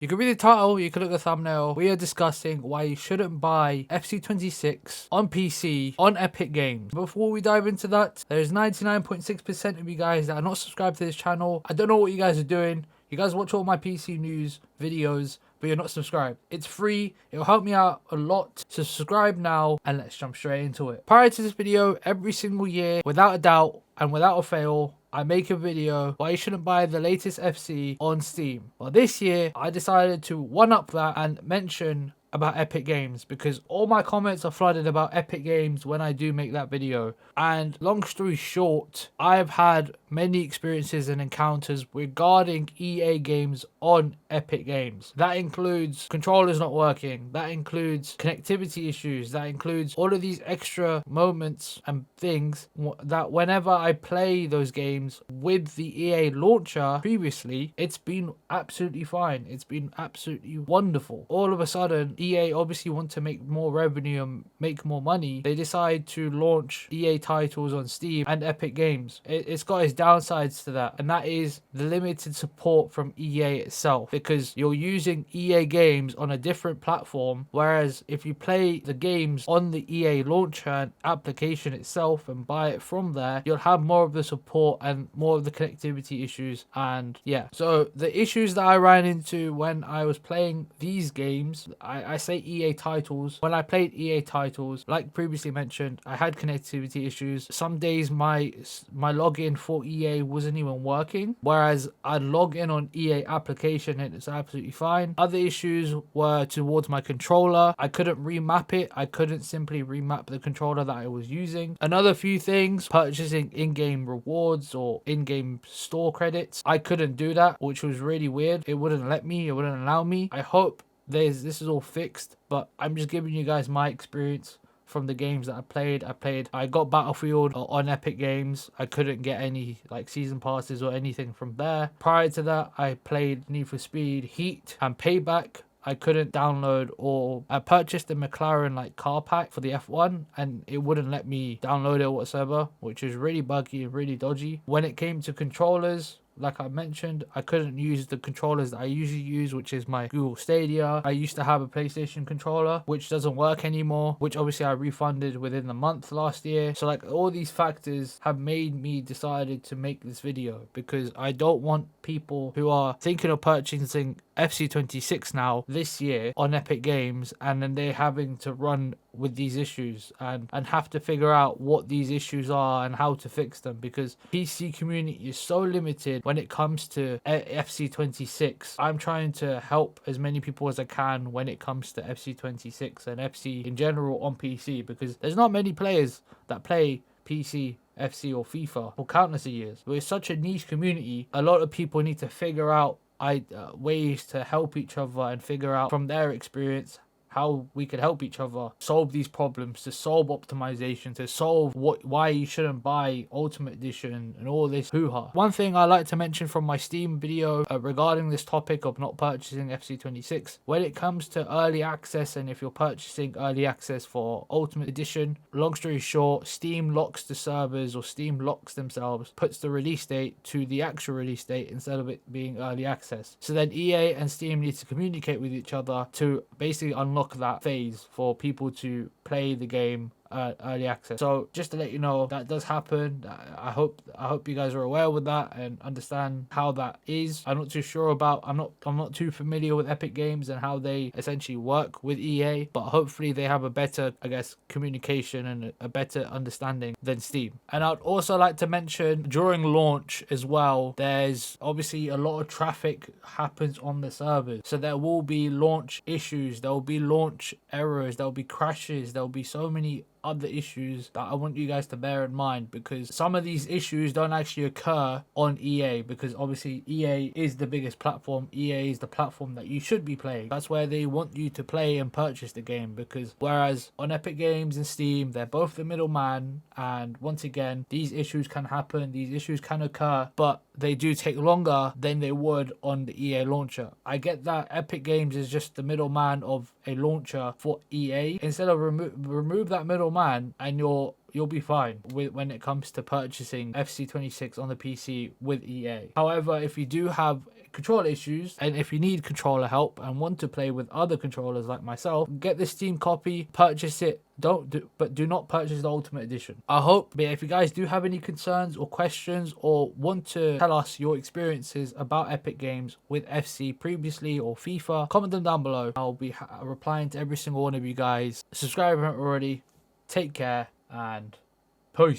You can read the title, you can look at the thumbnail. We are discussing why you shouldn't buy FC26 on PC on Epic Games. Before we dive into that, there's 99.6% of you guys that are not subscribed to this channel. I don't know what you guys are doing. You guys watch all my PC news videos, but you're not subscribed. It's free. It'll help me out a lot. So subscribe now and let's jump straight into it. Prior to this video, every single year, without a doubt and without a fail, I make a video why you shouldn't buy the latest FC on Steam. Well, this year I decided to one up that and mention about Epic Games because all my comments are flooded about Epic Games when I do make that video. And long story short, I've had many experiences and encounters regarding EA games on Epic Games. That includes controllers not working, that includes connectivity issues, that includes all of these extra moments and things that whenever I play those games with the EA launcher previously, it's been absolutely fine. It's been absolutely wonderful. All of a sudden, EA obviously want to make more revenue and make more money. They decide to launch EA titles on Steam and Epic Games. It's got its downsides to that, and that is the limited support from EA itself, because you're using EA games on a different platform, whereas if you play the games on the EA launcher and application itself and buy it from there, you'll have more of the support and more of the connectivity issues. And yeah, so the issues that I ran into when I was playing these games, I say EA titles, when I played EA titles, like previously mentioned, I had connectivity issues. Some days my login for EA wasn't even working, whereas I'd log in on EA application and it's absolutely fine. Other issues were towards my controller. I couldn't remap it. I couldn't simply remap the controller that I was using. Another few things, purchasing in-game rewards or in-game store credits, I couldn't do that, which was really weird. It wouldn't let me, it wouldn't allow me. I hope this is all fixed, but I'm just giving you guys my experience from the games that I got Battlefield on Epic Games. I couldn't get any like season passes or anything from there. Prior to that, I played Need for Speed Heat and Payback. I couldn't download, or I purchased the McLaren like car pack for the F1 and it wouldn't let me download it whatsoever, which is really buggy and really dodgy. When it came to controllers, like I mentioned, I couldn't use the controllers that I usually use, which is my Google Stadia. I used to have a PlayStation controller, which doesn't work anymore, which obviously I refunded within the month last year. So like all these factors have made me decided to make this video, because I don't want people who are thinking of purchasing FC26 now this year on Epic Games and then they're having to run with these issues and have to figure out what these issues are and how to fix them, because PC community is so limited when it comes to FC26. I'm trying to help as many people as I can when it comes to FC26 and FC in general on PC, because there's not many players that play PC, FC or FIFA for countless of years. But it's such a niche community. A lot of people need to figure out ways to help each other and figure out from their experience how we could help each other solve these problems, to solve optimization, to solve why you shouldn't buy Ultimate Edition and all this hoo-ha. One thing I like to mention from my Steam video regarding this topic of not purchasing FC26, when it comes to early access, and if you're purchasing early access for Ultimate Edition, long story short, Steam locks the servers, or Steam locks themselves, puts the release date to the actual release date instead of it being early access. So then EA and Steam need to communicate with each other to basically unlock that phase for people to play the game early access. So just to let you know, that does happen. I hope you guys are aware with that and understand how that is. I'm not too sure about, I'm not too familiar with Epic Games and how they essentially work with EA, but hopefully they have a better, I guess, communication and a better understanding than Steam. And I'd also like to mention during launch as well, there's obviously a lot of traffic happens on the servers, so there will be launch issues, there will be launch errors, there will be crashes, there will be so many other issues that I want you guys to bear in mind, because some of these issues don't actually occur on EA, because obviously EA is the biggest platform. EA is the platform that you should be playing. That's where they want you to play and purchase the game, because whereas on Epic Games and Steam, they're both the middleman, and once again, these issues can happen, these issues can occur, but they do take longer than they would on the EA launcher. I get that Epic Games is just the middleman of a launcher for EA. Instead of remove that middleman and you'll be fine when it comes to purchasing FC26 on the PC with EA. However, if you do have controller issues, and if you need controller help and want to play with other controllers like myself, get the Steam copy, purchase it. But do not purchase the Ultimate Edition. I hope, but if you guys do have any concerns or questions or want to tell us your experiences about Epic Games with FC previously or FIFA, comment them down below. I'll be replying to every single one of you guys. Subscribe if you haven't already. Take care and peace.